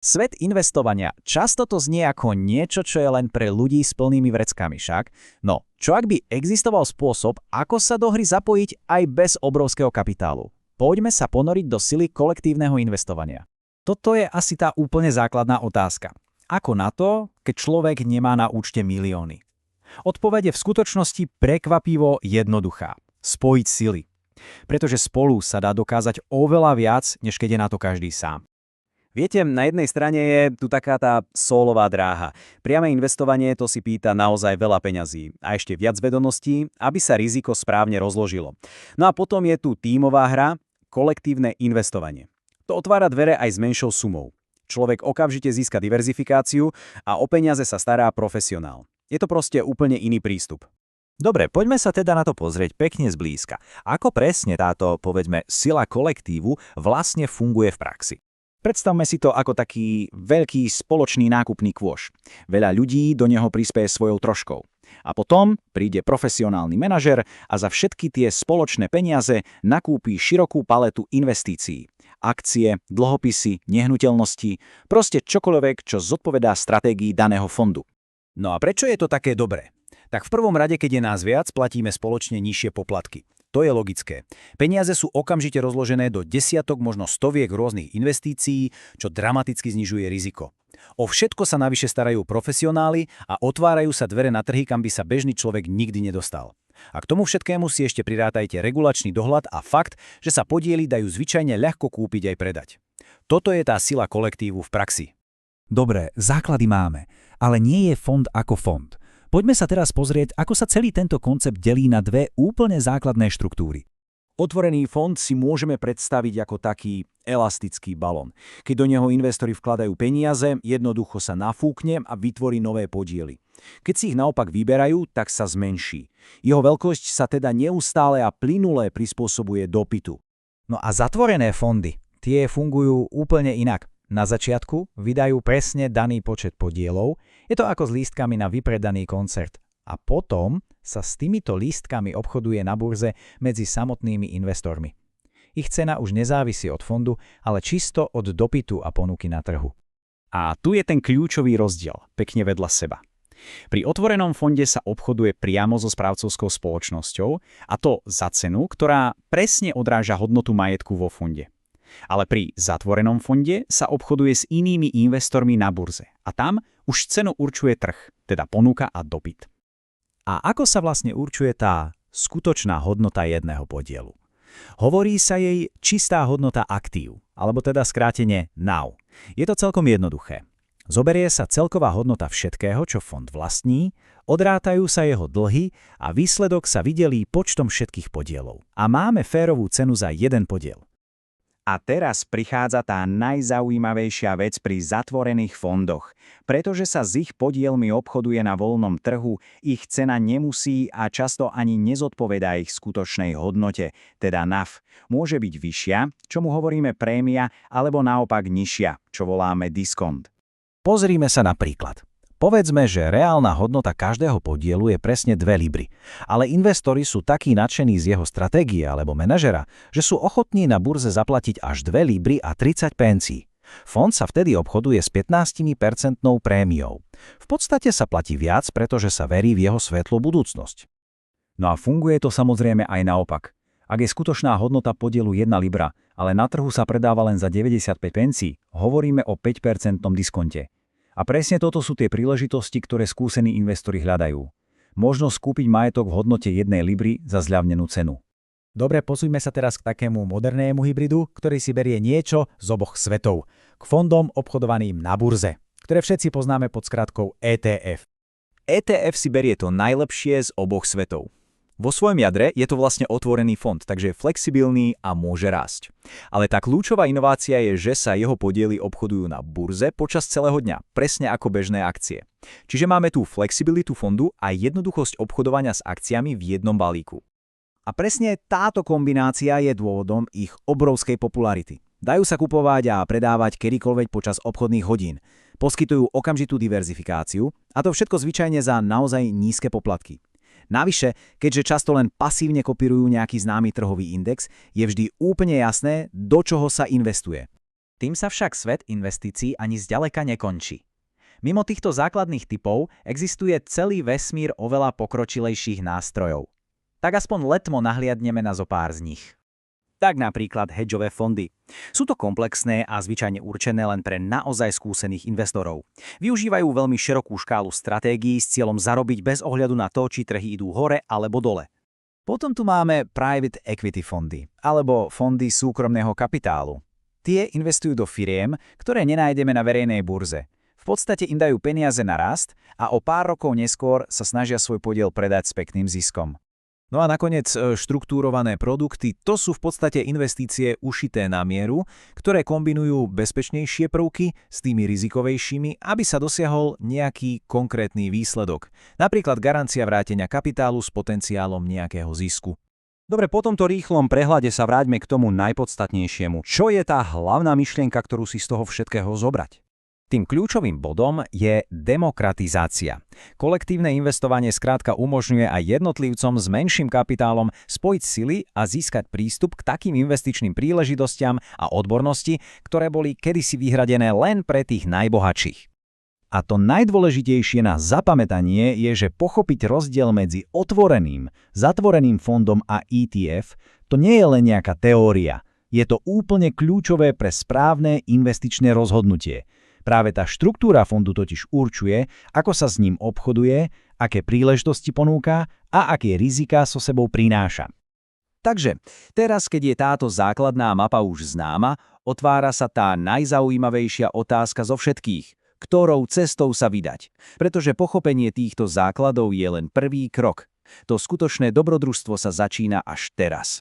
Svet investovania. Často to znie ako niečo, čo je len pre ľudí s plnými vreckami však. No, čo ak by existoval spôsob, ako sa do hry zapojiť aj bez obrovského kapitálu? Poďme sa ponoriť do sily kolektívneho investovania. Toto je asi tá úplne základná otázka. Ako na to, keď človek nemá na účte milióny? Odpoveď je v skutočnosti prekvapivo jednoduchá. Spojiť sily. Pretože spolu sa dá dokázať oveľa viac, než keď je na to každý sám. Viete, na jednej strane je tu taká tá sólová dráha. Priame investovanie to si pýta naozaj veľa peňazí a ešte viac vedomostí, aby sa riziko správne rozložilo. No a potom je tu tímová hra, kolektívne investovanie. To otvára dvere aj s menšou sumou. Človek okamžite získa diverzifikáciu a o peniaze sa stará profesionál. Je to proste úplne iný prístup. Dobre, poďme sa teda na to pozrieť pekne zblízka. Ako presne táto, povedzme, sila kolektívu vlastne funguje v praxi? Predstavme si to ako taký veľký spoločný nákupný kôš. Veľa ľudí do neho prispieje svojou troškou. A potom príde profesionálny manažer a za všetky tie spoločné peniaze nakúpi širokú paletu investícií. Akcie, dlhopisy, nehnuteľnosti, proste čokoľvek, čo zodpovedá stratégii daného fondu. No a prečo je to také dobré? Tak v prvom rade, keď je nás viac, platíme spoločne nižšie poplatky. To je logické. Peniaze sú okamžite rozložené do desiatok, možno stoviek rôznych investícií, čo dramaticky znižuje riziko. O všetko sa navyše starajú profesionáli a otvárajú sa dvere na trhy, kam by sa bežný človek nikdy nedostal. A k tomu všetkému si ešte prirátajte regulačný dohľad a fakt, že sa podiely dajú zvyčajne ľahko kúpiť aj predať. Toto je tá sila kolektívu v praxi. Dobre, základy máme, ale nie je fond ako fond. Poďme sa teraz pozrieť, ako sa celý tento koncept delí na dve úplne základné štruktúry. Otvorený fond si môžeme predstaviť ako taký elastický balón. Keď do neho investori vkladajú peniaze, jednoducho sa nafúkne a vytvorí nové podiely. Keď si ich naopak vyberajú, tak sa zmenší. Jeho veľkosť sa teda neustále a plynule prispôsobuje dopytu. No a zatvorené fondy, tie fungujú úplne inak. Na začiatku vydajú presne daný počet podielov, je to ako s lístkami na vypredaný koncert. A potom sa s týmito lístkami obchoduje na burze medzi samotnými investormi. Ich cena už nezávisí od fondu, ale čisto od dopytu a ponuky na trhu. A tu je ten kľúčový rozdiel, pekne vedľa seba. Pri otvorenom fonde sa obchoduje priamo so správcovskou spoločnosťou, a to za cenu, ktorá presne odráža hodnotu majetku vo fonde. Ale pri zatvorenom fonde sa obchoduje s inými investormi na burze a tam už cenu určuje trh, teda ponuka a dopyt. A ako sa vlastne určuje tá skutočná hodnota jedného podielu? Hovorí sa jej čistá hodnota aktív, alebo teda skrátene NAV. Je to celkom jednoduché. Zoberie sa celková hodnota všetkého, čo fond vlastní, odrátajú sa jeho dlhy a výsledok sa videlí počtom všetkých podielov. A máme férovú cenu za jeden podiel. A teraz prichádza tá najzaujímavejšia vec pri zatvorených fondoch. Pretože sa s ich podielmi obchoduje na voľnom trhu, ich cena nemusí a často ani nezodpovedá ich skutočnej hodnote, teda NAV. Môže byť vyššia, čomu hovoríme prémia, alebo naopak nižšia, čo voláme diskont. Pozrime sa na príklad. Povedzme, že reálna hodnota každého podielu je presne 2 libry, ale investori sú takí nadšení z jeho stratégie alebo manažera, že sú ochotní na burze zaplatiť až 2 libry a 30 pencí. Fond sa vtedy obchoduje s 15% prémiou. V podstate sa platí viac, pretože sa verí v jeho svetlú budúcnosť. No a funguje to samozrejme aj naopak. Ak je skutočná hodnota podielu 1 libra, ale na trhu sa predáva len za 95 pencí, hovoríme o 5% diskonte. A presne toto sú tie príležitosti, ktoré skúsení investori hľadajú. Možnosť kúpiť majetok v hodnote 1 libry za zľavnenú cenu. Dobre, posúďme sa teraz k takému modernému hybridu, ktorý si berie niečo z oboch svetov. K fondom obchodovaným na burze, ktoré všetci poznáme pod skratkou ETF. ETF si berie to najlepšie z oboch svetov. Vo svojom jadre je to vlastne otvorený fond, takže je flexibilný a môže rásť. Ale tá kľúčová inovácia je, že sa jeho podiely obchodujú na burze počas celého dňa, presne ako bežné akcie. Čiže máme tu flexibilitu fondu a jednoduchosť obchodovania s akciami v jednom balíku. A presne táto kombinácia je dôvodom ich obrovskej popularity. Dajú sa kupovať a predávať kedykoľvek počas obchodných hodín. Poskytujú okamžitú diverzifikáciu a to všetko zvyčajne za naozaj nízke poplatky. Navyše, keďže často len pasívne kopírujú nejaký známy trhový index, je vždy úplne jasné, do čoho sa investuje. Tým sa však svet investícií ani zďaleka nekončí. Mimo týchto základných typov existuje celý vesmír oveľa pokročilejších nástrojov. Tak aspoň letmo nahliadneme na zopár z nich. Tak napríklad hedžové fondy. Sú to komplexné a zvyčajne určené len pre naozaj skúsených investorov. Využívajú veľmi širokú škálu stratégií s cieľom zarobiť bez ohľadu na to, či trhy idú hore alebo dole. Potom tu máme private equity fondy, alebo fondy súkromného kapitálu. Tie investujú do firiem, ktoré nenájdeme na verejnej burze. V podstate im dajú peniaze na rast a o pár rokov neskôr sa snažia svoj podiel predať s pekným ziskom. No a nakoniec štruktúrované produkty, to sú v podstate investície ušité na mieru, ktoré kombinujú bezpečnejšie prvky s tými rizikovejšími, aby sa dosiahol nejaký konkrétny výsledok. Napríklad garancia vrátenia kapitálu s potenciálom nejakého zisku. Dobre, po tomto rýchlom prehľade sa vráťme k tomu najpodstatnejšiemu. Čo je tá hlavná myšlienka, ktorú si z toho všetkého zobrať? Tým kľúčovým bodom je demokratizácia. Kolektívne investovanie skrátka umožňuje aj jednotlivcom s menším kapitálom spojiť sily a získať prístup k takým investičným príležitostiam a odbornosti, ktoré boli kedysi vyhradené len pre tých najbohatších. A to najdôležitejšie na zapamätanie je, že pochopiť rozdiel medzi otvoreným, zatvoreným fondom a ETF, to nie je len nejaká teória. Je to úplne kľúčové pre správne investičné rozhodnutie. Práve tá štruktúra fondu totiž určuje, ako sa s ním obchoduje, aké príležitosti ponúka a aké riziká so sebou prináša. Takže, teraz keď je táto základná mapa už známa, otvára sa tá najzaujímavejšia otázka zo všetkých. Ktorou cestou sa vydať? Pretože pochopenie týchto základov je len prvý krok. To skutočné dobrodružstvo sa začína až teraz.